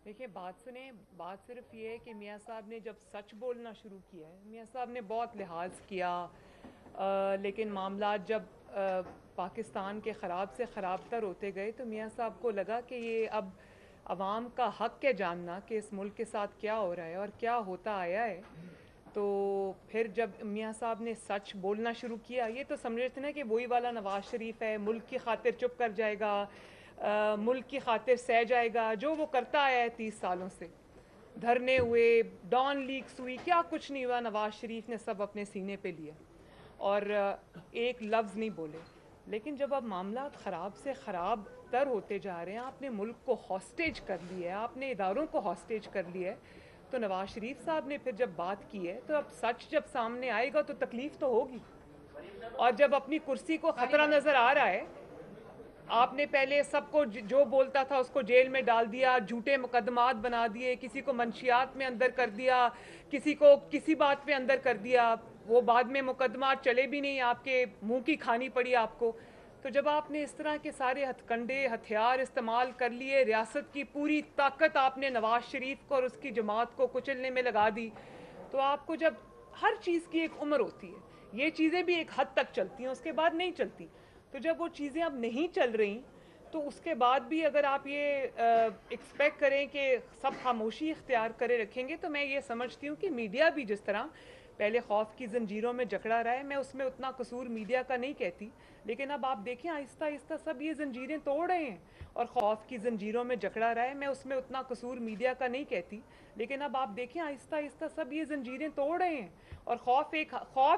देखिए, बात सुने। बात सिर्फ ये है कि मियाँ साहब ने जब सच बोलना शुरू किया है, मियाँ साहब ने बहुत लिहाज किया, लेकिन मामलात जब पाकिस्तान के ख़राब से ख़राब तर होते गए तो मियाँ साहब को लगा कि ये अब आवाम का हक़ है जानना कि इस मुल्क के साथ क्या हो रहा है और क्या होता आया है। तो फिर जब मियाँ साहब ने सच बोलना शुरू किया, ये तो समझ रहे थे ना कि वही वाला नवाज़ शरीफ है, मुल्क की खातिर चुप कर जाएगा, मुल्क की खातिर सह जाएगा, जो वो करता आया है 30 सालों से। धरने हुए, डॉन लीक्स हुई, क्या कुछ नहीं हुआ, नवाज़ शरीफ ने सब अपने सीने पे लिया और एक लफ्ज़ नहीं बोले। लेकिन जब अब मामला ख़राब से ख़राब तर होते जा रहे हैं, आपने मुल्क को हॉस्टेज कर लिया है, आपने इदारों को हॉस्टेज कर लिया है, तो नवाज़ शरीफ साहब ने फिर जब बात की है तो अब सच जब सामने आएगा तो तकलीफ़ तो होगी। और जब अपनी कुर्सी को ख़तरा नज़र आ रहा है, आपने पहले सबको जो बोलता था उसको जेल में डाल दिया, झूठे मुकदमात बना दिए, किसी को मंशियात में अंदर कर दिया, किसी को किसी बात में अंदर कर दिया, वो बाद में मुकदमात चले भी नहीं, आपके मुंह की खानी पड़ी आपको। तो जब आपने इस तरह के सारे हथकंडे हथियार इस्तेमाल कर लिए, रियासत की पूरी ताकत आपने नवाज शरीफ को और उसकी जमात को कुचलने में लगा दी, तो आपको जब हर चीज़ की एक उम्र होती है, ये चीज़ें भी एक हद तक चलती हैं, उसके बाद नहीं चलती। तो जब वो चीज़ें अब नहीं चल रही, तो उसके बाद भी अगर आप ये एक्सपेक्ट करें कि सब खामोशी इख्तियार करे रखेंगे, तो मैं ये समझती हूँ कि मीडिया भी जिस तरह पहले खौफ की जंजीरों में जकड़ा रहा है, मैं उसमें उतना कसूर मीडिया का नहीं कहती, लेकिन अब आप देखें आहिस्ता आहिस्ता सब ये जंजीरें तोड़ रहे हैं और खौफ की जंजीरों में जकड़ा रहा है, मैं उसमें उतना कसूर मीडिया का नहीं कहती, लेकिन अब आप देखें आहिस्ता आहिस्ता सब ये जंजीरें तोड़ रहे हैं और खौफ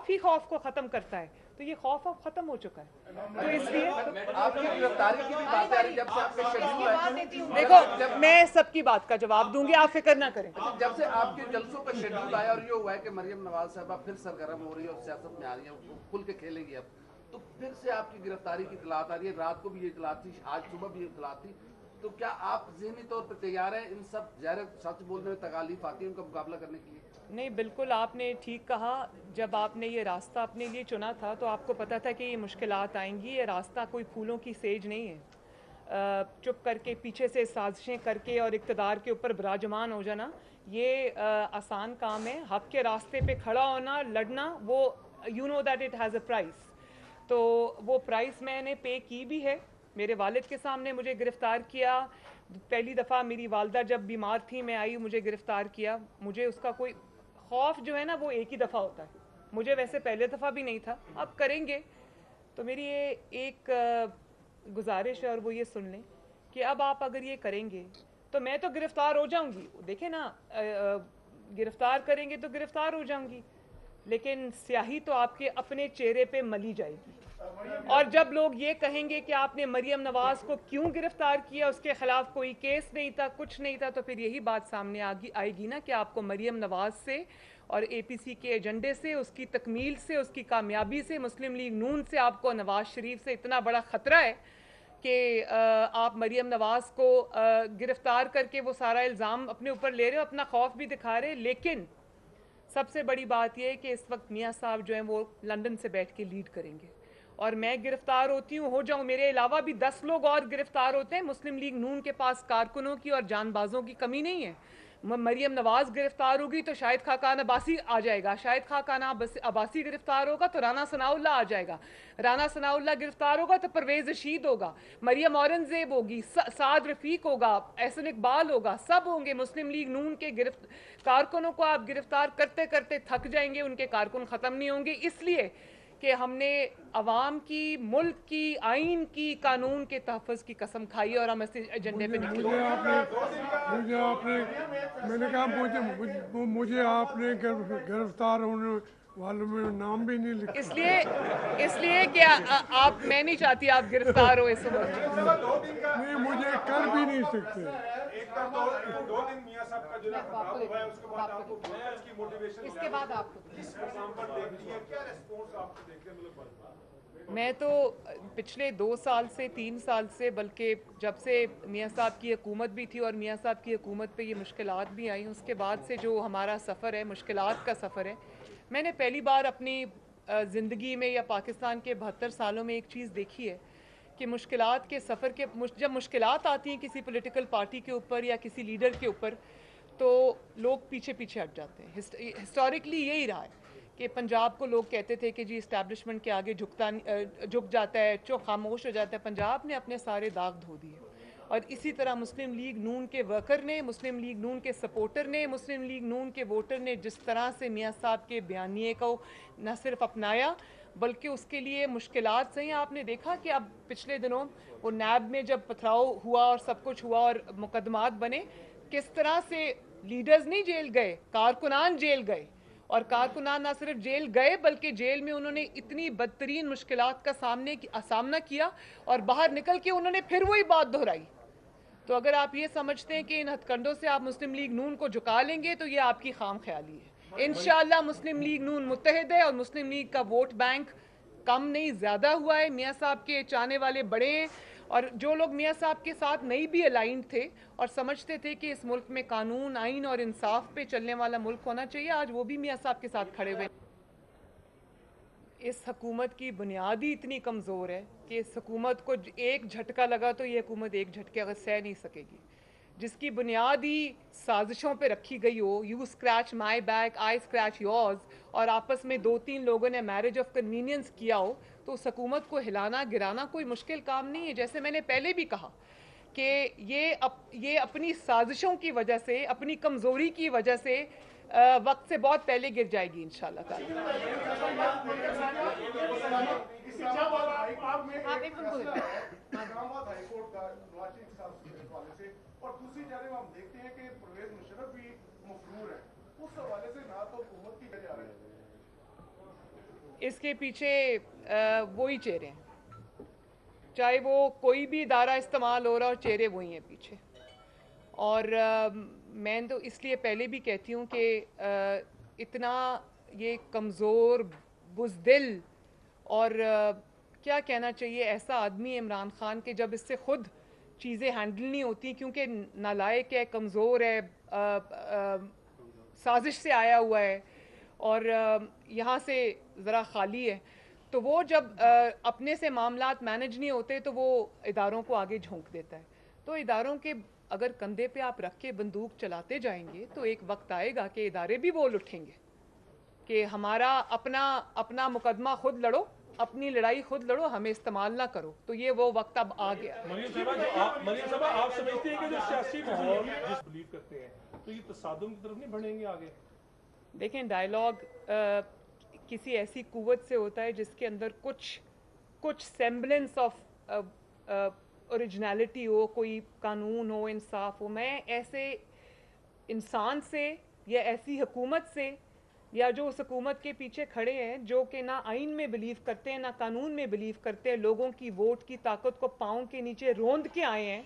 ही खौफ को ख़त्म करता है, तो ये खौफ अब ख़त्म हो चुका है। तो इसलिए आपकी गिरफ्तारी की भी बात आ रही है जब से आपके शेड्यूल है। देखो, मैं सबकी बात का जवाब दूंगी, आप फिक्र ना करें। जब से आपके जलसों का शेड्यूल आया और ये हुआ है कि मरियम नवाज साहबा फिर सरगर्म हो रही है और सियासत में आ रही है, वो खुल के खेलेंगी अब, तो फिर से आपकी गिरफ्तारी की इतलात आ रही है। रात को भी ये इतलात थी, आज सुबह भी ये इतलात थी, तो क्या आप ज़हनी तौर पर तैयार हैं इन सब ज़ाहिर सच बोलने में तकालीफ आती है उनका मुकाबला करने के लिए? नहीं, बिल्कुल आपने ठीक कहा। जब आपने ये रास्ता अपने लिए चुना था तो आपको पता था कि ये मुश्किलात आएंगी, ये रास्ता कोई फूलों की सेज नहीं है। चुप करके पीछे से साजिशें करके और इक़्तिदार के ऊपर विराजमान हो जाना, ये आसान काम है। हक़ के रास्ते पे खड़ा होना, लड़ना, वो you know that it has a price. तो वो प्राइस मैंने पे की भी है। मेरे वालिद के सामने मुझे गिरफ़्तार किया, पहली दफ़ा मेरी वालदा जब बीमार थी, मैं आई, मुझे गिरफ़्तार किया। मुझे उसका कोई खौफ जो है ना, वो एक ही दफ़ा होता है, मुझे वैसे पहले दफ़ा भी नहीं था। अब करेंगे तो मेरी ये एक गुजारिश है और वो ये सुन लें कि अब आप अगर ये करेंगे तो मैं तो गिरफ़्तार हो जाऊंगी, देखें ना, गिरफ़्तार करेंगे तो गिरफ़्तार हो जाऊंगी, लेकिन स्याही तो आपके अपने चेहरे पे मली जाएगी। और जब लोग ये कहेंगे कि आपने मरियम नवाज को क्यों गिरफ्तार किया, उसके खिलाफ कोई केस नहीं था, कुछ नहीं था, तो फिर यही बात सामने आएगी ना कि आपको मरियम नवाज से और एपीसी के एजेंडे से, उसकी तकमील से, उसकी कामयाबी से, मुस्लिम लीग नून से, आपको नवाज शरीफ से इतना बड़ा ख़तरा है कि आप मरियम नवाज को गिरफ्तार करके वो सारा इल्ज़ाम अपने ऊपर ले रहे हो, अपना खौफ भी दिखा रहे। लेकिन सबसे बड़ी बात यह है कि इस वक्त मियाँ साहब जो हैं वो लंदन से बैठ के लीड करेंगे और मैं गिरफ्तार होती हूँ, हो जाऊँ, मेरे अलावा भी 10 लोग और गिरफ्तार होते हैं। मुस्लिम लीग नून के पास कारकुनों की और जानबाजों की कमी नहीं है। मरियम नवाज गिरफ्तार होगी तो शाहिद खाकान अब्बासी आ जाएगा, शाहिद खाकान अब्बासी गिरफ्तार होगा तो राना सनाउल्ला आ जाएगा, राना सनाउल्ला गिरफ्तार होगा तो परवेज रशीद होगा, मरियम औरंगजेब होगी, साद रफीक होगा, एहसन इकबाल होगा, सब होंगे। मुस्लिम लीग नून के कारकुनों को आप गिरफ्तार करते करते थक जाएंगे, उनके कारकुन ख़त्म नहीं होंगे। इसलिए कि हमने अवाम की, मुल्क की, आइन की, कानून के तहफ़्फ़ुज़ की कसम खाई और हम इस एजेंडे पे निकले। मैंने कहा मुझे आपने गिरफ्तार होने वालों में नाम भी नहीं लिखा। इसलिए इसलिए कि आप, मैं नहीं चाहती आप गिरफ्तार हो इस उम्र में। नहीं, मुझे कर भी नहीं सकते। दो दिन मियां साहब का जो है खराब हुआ है, उसके बाद आपको वापस की मोटिवेशन इसके बाद आपको किस मुकाम पर देखती है, क्या रिस्पॉन्स आपको देखने में मिला? मैं तो पिछले 2 साल से, 3 साल से, बल्कि जब से मियाँ साहब की हुकूमत भी थी और मियाँ साहब की हुकूमत पे ये मुश्किलात भी आई, उसके बाद से जो हमारा सफ़र है, मुश्किलात का सफ़र है, मैंने पहली बार अपनी ज़िंदगी में या पाकिस्तान के 72 सालों में एक चीज़ देखी है کہ مشکلات کے سفر کے جب مشکلات آتی ہیں کسی پولیٹیکل پارٹی کے اوپر یا کسی لیڈر کے اوپر تو لوگ پیچھے پیچھے ہٹ جاتے ہیں. ہسٹوریکلی یہی رہا ہے کہ پنجاب کو لوگ کہتے تھے کہ جی اسٹیبلشمنٹ کے آگے جھک جاتا ہے, خاموش ہو جاتا ہے. پنجاب نے اپنے سارے داغ دھو دیے, اور اسی طرح مسلم لیگ نون کے ورکر نے, مسلم لیگ نون کے سپورٹر نے, مسلم لیگ نون کے ووٹر نے جس طرح سے میاں صاحب کے بیانیے کو نہ صرف اپنایا بلکہ اس کے لیے مشکلات سے. آپ نے دیکھا کہ اب پچھلے دنوں وہ نیب میں جب پتھراؤ ہوا اور سب کچھ ہوا اور مقدمات بنے, کس طرح سے لیڈرز نہیں جیل گئے, کارکنان جیل گئے. اور کارکنان نہ صرف جیل گئے بلکہ جیل میں انہوں نے اتنی بدترین مشکلات کا سامنا کیا اور باہر نکل کے انہوں نے پھر وہی بات دہرائی. تو اگر آپ یہ سمجھتے ہیں کہ ان ہتھ کنڈوں سے آپ مسلم لیگ نون کو جھکا لیں گے تو یہ آپ کی خام خیالی ہے. انشاءاللہ مسلم لیگ نون متحد ہے اور مسلم لیگ کا ووٹ بینک کم نہیں زیادہ ہوا ہے. میاں صاحب کے چاہنے والے بڑے ہیں, اور جو لوگ میاں صاحب کے ساتھ نہیں بھی الائنڈ تھے اور سمجھتے تھے کہ اس ملک میں قانون, آئین اور انصاف پہ چلنے والا ملک ہونا چاہیے, آج وہ بھی میاں صاحب کے ساتھ کھڑے ہوئے. اس حکومت کی بنیاد ہی اتنی کمزور ہے کہ اس حکومت کو ایک جھٹکا لگا تو یہ حکومت ایک جھٹکے کا سہ نہیں سکے گی. جس کی بنیاد ہی سازشوں پہ رکھی گئی ہو, you scratch my back I scratch yours, اور آپس میں 2-3 لوگوں نے میرج آف کنوینئنس کیا ہو, تو اس حکومت کو ہلانا گرانا کوئی مشکل کام نہیں ہے. جیسے میں نے پہلے بھی کہا کہ یہ اپنی سازشوں کی وجہ سے, اپنی کمزوری کی وجہ سے وقت سے بہت پہلے گر جائے گی انشاءاللہ تعالی. اور دوسری جانب ہم دیکھتے ہیں کہ پرویز مشرف بھی مفرور ہے, اس حوالے سے نہ تو حکومت کی جا رہی ہے. اس کے پیچھے وہی چہرے ہیں, چاہے وہ کوئی بھی ادارہ استعمال ہو رہا اور چہرے وہی ہیں پیچھے. اور میں تو اس لیے پہلے بھی کہتی ہوں کہ اتنا یہ کمزور, بزدل اور کیا کہنا چاہیے ایسا آدمی عمران خان کہ جب اس سے خود چیزیں ہینڈل نہیں ہوتی کیونکہ نالائق ہے, کمزور ہے, سازش سے آیا ہوا ہے اور یہاں سے ذرا خالی ہے, تو وہ جب اپنے سے معاملات مینج نہیں ہوتے تو وہ اداروں کو آگے جھونک دیتا ہے. تو اداروں کے اگر کندھے پہ آپ رکھ کے بندوق چلاتے جائیں گے تو ایک وقت آئے گا کہ ادارے بھی بول اٹھیں گے کہ ہمارا اپنا مقدمہ خود لڑو, اپنی لڑائی خود لڑو, ہمیں استعمال نہ کرو. تو یہ وہ وقت اب آ گیا. مریم صاحبہ آپ سمجھتے ہیں کہ جو سیاسی ماحول جس بلیو کرتے ہیں تو یہ تصادم کی طرف نہیں بڑھیں گے آگے؟ دیکھیں ڈائیلاگ کسی ایسی قوت سے ہوتا ہے جس کے اندر کچھ سیمبلنس آف اوریجنلٹی ہو, کوئی قانون ہو, انصاف ہو. میں ایسے انسان سے یا ایسی حکومت سے یا جو اس حکومت کے پیچھے کھڑے ہیں جو کہ نہ آئین میں بلیو کرتے ہیں نہ قانون میں بلیو کرتے ہیں, لوگوں کی ووٹ کی طاقت کو پاؤں کے نیچے روند کے آئے ہیں.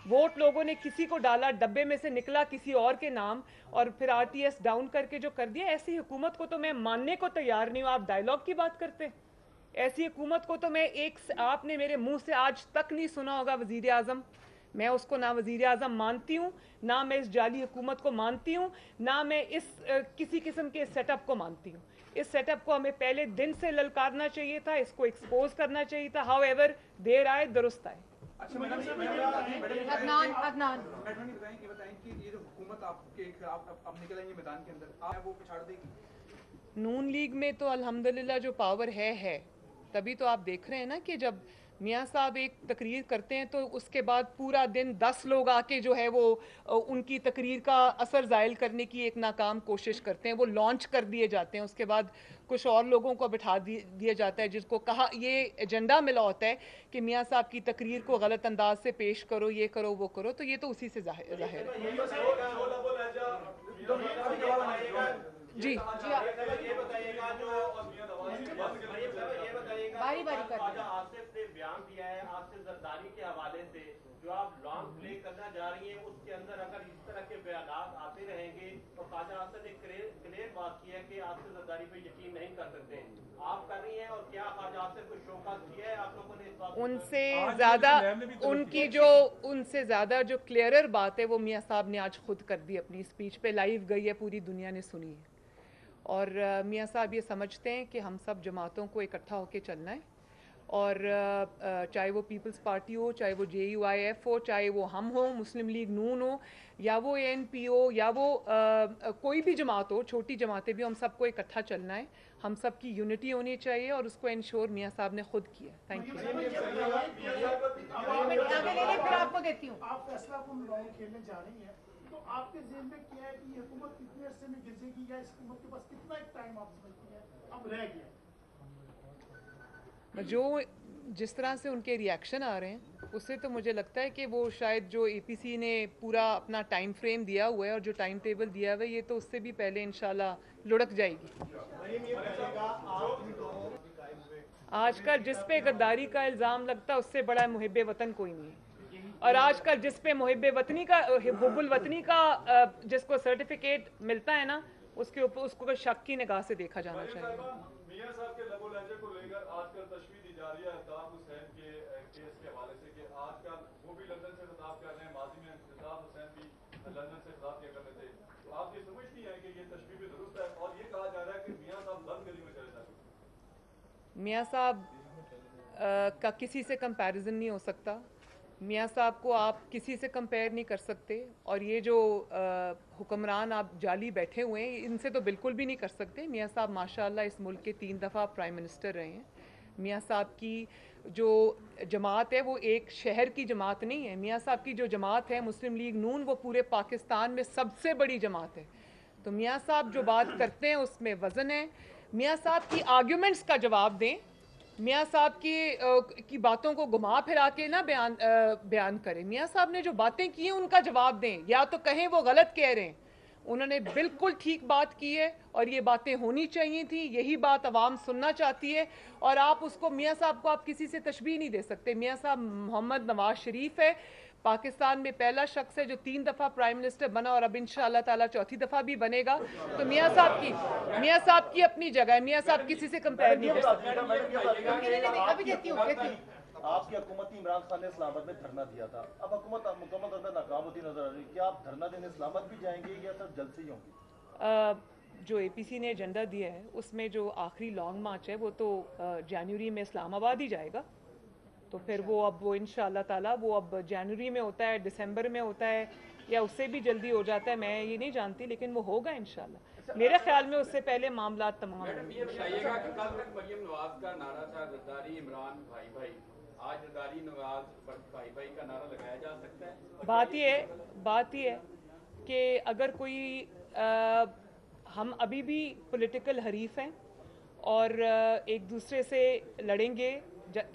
ووٹ لوگوں نے کسی کو ڈالا, ڈبے میں سے نکلا کسی اور کے نام اور پھر آر ٹی ایس ڈاؤن کر کے جو کر دیا, ایسی حکومت کو تو میں ماننے کو تیار نہیں ہوں. آپ ڈائیلاگ کی بات کرتے ہیں, ایسی حکومت کو تو میں آپ نے میرے منہ سے آج تک نہیں سنا ہوگا وزیر اعظم. میں اس کو نہ وزیر اعظم مانتی ہوں, نہ میں اس جعلی حکومت کو مانتی ہوں, نہ میں اس کسی قسم کے سیٹ اپ کو مانتی ہوں. اس سیٹ اپ کو ہمیں پہلے دن سے للکارنا چاہیے تھا, اس کو ایکسپوز کرنا چاہیے تھا. ہاؤ ایور دیر آئے درست آئے. نون لیگ میں تو الحمدللہ جو پاور ہے, تبھی تو آپ دیکھ رہے ہیں نا کہ جب میاں صاحب ایک تقریر کرتے ہیں تو اس کے بعد پورا دن 10 لوگ آ کے جو ہے وہ ان کی تقریر کا اثر زائل کرنے کی ایک ناکام کوشش کرتے ہیں. وہ لانچ کر دیے جاتے ہیں, اس کے بعد کچھ اور لوگوں کو بٹھا دیا جاتا ہے جس کو کہا یہ ایجنڈا ملا ہوتا ہے کہ میاں صاحب کی تقریر کو غلط انداز سے پیش کرو, یہ کرو وہ کرو. تو یہ تو اسی سے ظاہر ہے. جی باری باری کر آصف نے بیان دیا ہے آصف زرداری کے حوالے سے جو آپ لانگ پلے کرنا جا رہی ہیں, اس کے اندر اگر اس طرح کے بیانات آتے رہیں گے تو خواجہ آصف نے کلیئر بات کی ہے کہ آصف زرداری پہ یقین نہیں کر سکتے. آپ کر رہی ہیں اور کیا خواجہ آصف کو شوکاز کیا ہے آپ لوگوں نے اس بات؟ ان سے زیادہ ان سے زیادہ جو کلیئرر بات ہے وہ میاں صاحب نے آج خود کر دی اپنی اسپیچ پہ, لائیو گئی ہے, پوری دنیا نے سنی ہے. اور میاں صاحب یہ سمجھتے ہیں کہ ہم سب جماعتوں کو اکٹھا ہو کے چلنا ہے और चाहे वो पीपल्स पार्टी हो, चाहे वो JUIF हो, चाहे वो हम हो, मुस्लिम लीग नून हो, या वो ANP हो, या वो कोई भी जमात हो, छोटी जमातें भी, हम सबको इकट्ठा चलना है, हम सब की यूनिटी होनी चाहिए और उसको इंश्योर मियाँ साहब ने खुद किया। Thank you. फिर आपको देती हूँ। आप फैसला कुन राउंड खेलने जा रही हैं, तो आपके ज़हन में क्या है कि ये हुकूमत कितने अरसे में गिरेगी, या इस हुकूमत के पास कितना एक टाइम आप समझती हैं अब रह गया? जो जिस तरह से उनके रिएक्शन आ रहे हैं उससे तो मुझे लगता है कि वो शायद जो APC ने पूरा अपना टाइम फ्रेम दिया हुआ है और जो टाइम टेबल दिया हुआ है, ये तो उससे भी पहले इंशाल्लाह लुढ़क जाएगी। आजकल जिस पे गद्दारी का इल्ज़ाम लगता है उससे बड़ा मुहिब्बे वतन कोई नहीं है, और आजकल जिस पे मुहिब्बे वतनी का, हुब्बुल वतनी का जिसको सर्टिफिकेट मिलता है ना, उसके ऊपर उसको शक की निगाह से देखा जाना चाहिए। मियां साहब के लबो लहजे को लेकर आजकल तशवीह दी जा रही है अल्ताफ हुसैन के केस के हवाले से कि आजकल वो भी लंदन से खिताब कर रहे हैं, माजी में अल्ताफ हुसैन भी लंदन से खिताब किया करते थे, तो आप ये समझती हैं कि ये तशवीह भी दुरुस्त है? और ये कहा जा रहा है कि मियां साहब बंद गली में चले जाते। मियाँ साहब का किसी से कंपैरिजन नहीं हो सकता। मियाँ साहब को आप किसी से कंपेयर नहीं कर सकते, और ये जो हुक्मरान आप जाली बैठे हुए हैं इनसे तो बिल्कुल भी नहीं कर सकते। मियाँ साहब माशाल्लाह इस मुल्क के 3 दफ़ा प्राइम मिनिस्टर रहे हैं। मियाँ साहब की जो जमात है वो एक शहर की जमात नहीं है। मियाँ साहब की जो जमात है मुस्लिम लीग नून, वो पूरे पाकिस्तान में सबसे बड़ी जमात है। तो मियाँ साहब जो बात करते हैं उसमें वज़न है। मियाँ साहब की आर्ग्यूमेंट्स का जवाब दें, मियाँ साहब की बातों को घुमा फिरा के ना बयान करें। मियाँ साहब ने जो बातें की हैं उनका जवाब दें, या तो कहें वो गलत कह रहे हैं। उन्होंने बिल्कुल ठीक बात की है और ये बातें होनी चाहिए थी, यही बात अवाम सुनना चाहती है, और आप उसको, मियाँ साहब को आप किसी से तशबीह नहीं दे सकते। मियाँ साहब मोहम्मद नवाज शरीफ है, पाकिस्तान में पहला शख्स है जो 3 दफ़ा प्राइम मिनिस्टर बना और अब इंशाअल्लाह ताला 4थी दफ़ा भी बनेगा। तो मियाँ साहब की अपनी जगह है, मियाँ साहब किसी से कंपेयर नहीं कर सकते। आपकी हुकूमत इमरान खान ने इस्लामाबाद में धरना दिया था, अब हुकूमत मुकम्मल तौर पर नाकाम होती नजर आ रही है, क्या आप धरना देने इस्लामाबाद भी जाएंगे या सिर्फ जल्द से ही होंगी? जो APC ने एजेंडा दिया है उसमें जो आखिरी लॉन्ग मार्च है वो तो जनवरी में इस्लामाबाद ही जाएगा। तो फिर वो इंशाअल्लाह ताला वो अब जनवरी में होता है, दिसंबर में होता है, या उससे भी जल्दी हो जाता है, मैं ये नहीं जानती, लेकिन वो होगा इंशाअल्लाह। मेरे ख्याल में उससे पहले मामला तमाम होंगे। ये बताइएगा कि कल तक मरियम नवाज का नारा था गद्दारी इमरान भाई भाई, आज गद्दारी नवाज भाई भाई का नारा लगाया जा सकता है? बात ये है कि अगर कोई हम अभी भी पॉलिटिकल हरीफ हैं और एक दूसरे से लड़ेंगे,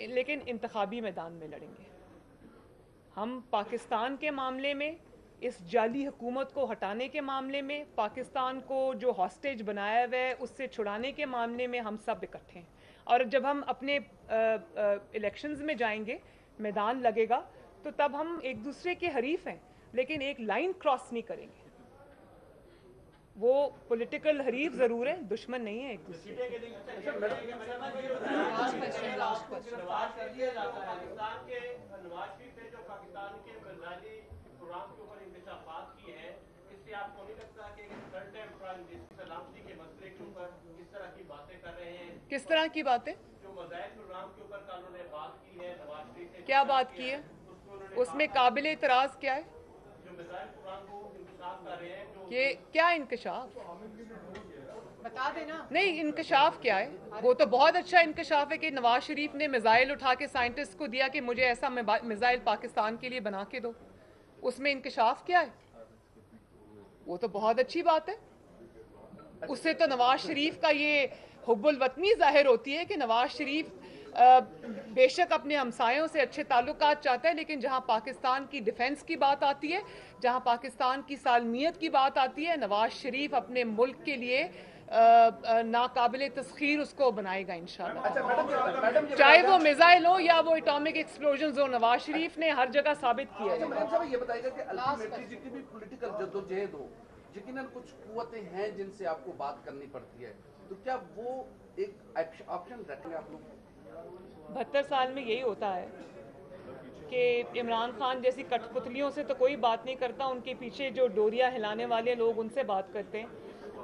लेकिन इंतखाबी मैदान में लड़ेंगे। हम पाकिस्तान के मामले में, इस जाली हुकूमत को हटाने के मामले में, पाकिस्तान को जो हॉस्टेज बनाया हुआ है उससे छुड़ाने के मामले में हम सब इकट्ठे हैं। और जब हम अपने इलेक्शंस में जाएंगे, मैदान लगेगा, तो तब हम एक दूसरे के हरीफ हैं, लेकिन एक लाइन क्रॉस नहीं करेंगे। वो पॉलिटिकल हरीफ ज़रूर है, दुश्मन नहीं है एक दूसरे। किस तरह की बातें? क्या बात की है? उसमें काबिल इतराज़ क्या है? कि क्या इंकशाफ? बता देना। नहीं, इंकशाफ क्या है? वो तो बहुत अच्छा इंकशाफ है कि नवाज शरीफ ने मिसाइल उठा के साइंटिस्ट को दिया कि मुझे ऐसा मिसाइल पाकिस्तान के लिए बना के दो। उसमें इंकशाफ क्या है? वो तो बहुत अच्छी बात है। उससे तो नवाज शरीफ का ये हुब्बुल वतनी जाहिर होती है कि नवाज शरीफ बेशक अपने हमसायों से अच्छे ताल्लुकात चाहता है, लेकिन जहां पाकिस्तान की डिफेंस की बात आती है, जहां पाकिस्तान की सालमियत की बात आती है, नवाज शरीफ अपने मुल्क के लिए नाकाबिले तस्खीर उसको बनाएगा इंशाल्लाह। चाहे वो मिसाइल हो या वो एटॉमिक एक्सप्लोजन हो, नवाज शरीफ ने हर जगह साबित किया है। ये बताइएगा कि अल्टीमेटली जितनी भी पॉलिटिकल जद्दोजहद हो, यकीनन कुछ कुव्वतें हैं जिनसे आपको बात करनी पड़ती है, तो क्या वो एक ऑप्शन रखेंगे आप लोग? 72 साल में यही होता है कि इमरान खान जैसी कठपुतलियों से तो कोई बात नहीं करता, उनके पीछे जो डोरियां हिलाने वाले लोग उनसे बात करते हैं।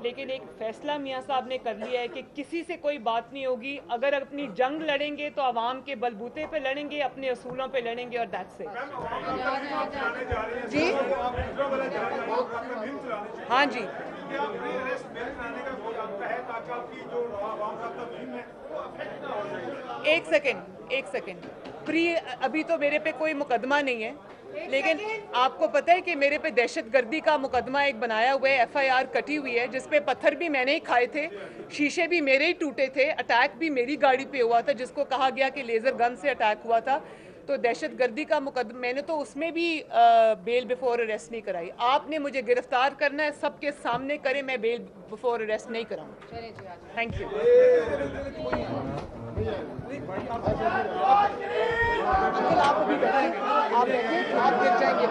लेकिन एक फैसला मियाँ साहब ने कर लिया है कि किसी से कोई बात नहीं होगी। अगर अपनी जंग लड़ेंगे तो आवाम के बलबूते पे लड़ेंगे, अपने असूलों पे लड़ेंगे, और दैट्स इट। जी हाँ जी, एक सेकेंड प्री, अभी तो मेरे पे कोई मुकदमा नहीं है, लेकिन आपको पता है कि मेरे पे दहशतगर्दी का मुकदमा एक बनाया हुआ है, FIR कटी हुई है, जिसपे पत्थर भी मैंने ही खाए थे, शीशे भी मेरे ही टूटे थे, अटैक भी मेरी गाड़ी पे हुआ था जिसको कहा गया कि लेज़र गन से अटैक हुआ था। तो दहशतगर्दी का मुकदमा मैंने तो उसमें भी बेल बिफोर अरेस्ट नहीं कराई। आपने मुझे गिरफ्तार करना है, सबके सामने करे, मैं बेल बिफोर अरेस्ट नहीं कराऊंगा। Thank you. अंकल आप अभी बैठे, आप बैठे, आप गिर जाएंगे।